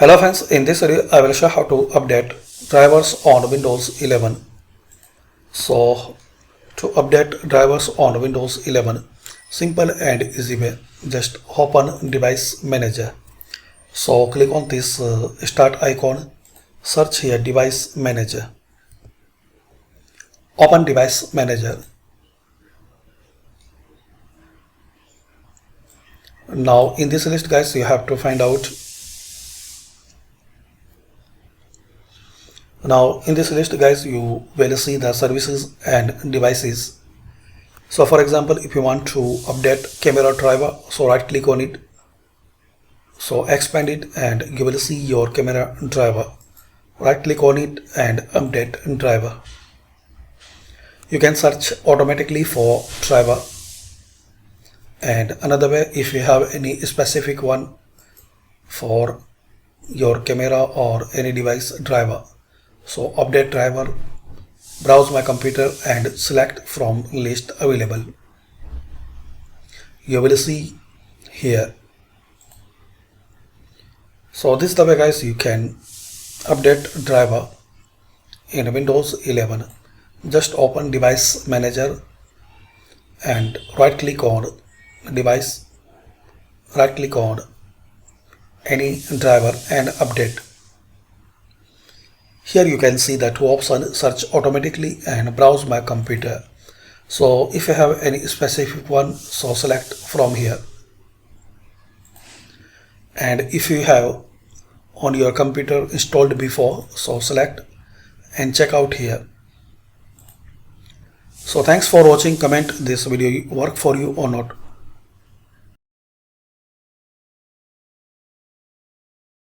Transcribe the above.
Hello friends, in this video I will show how to update drivers on Windows 11. So to update drivers on Windows 11, simple and easy way, just open device manager. So click on this start icon, search here device manager, open device manager. Now in this list guys, you have to find out. Now in this list guys, you will see the services and devices. So for example, if you want to update camera driver, so right click on it, so expand it and you will see your camera driver. Right click on it and update driver. You can search automatically for driver. And another way, if you have any specific one for your camera or any device driver, so update driver, browse my computer and select from list available. You will see here. So this is the way guys you can update driver in Windows 11. Just open device manager and right click on device, right click on any driver and update. Here you can see the two options, search automatically and browse my computer. So if you have any specific one, so select from here. And if you have on your computer installed before, so select and check out here. So thanks for watching. Comment this video work for you or not.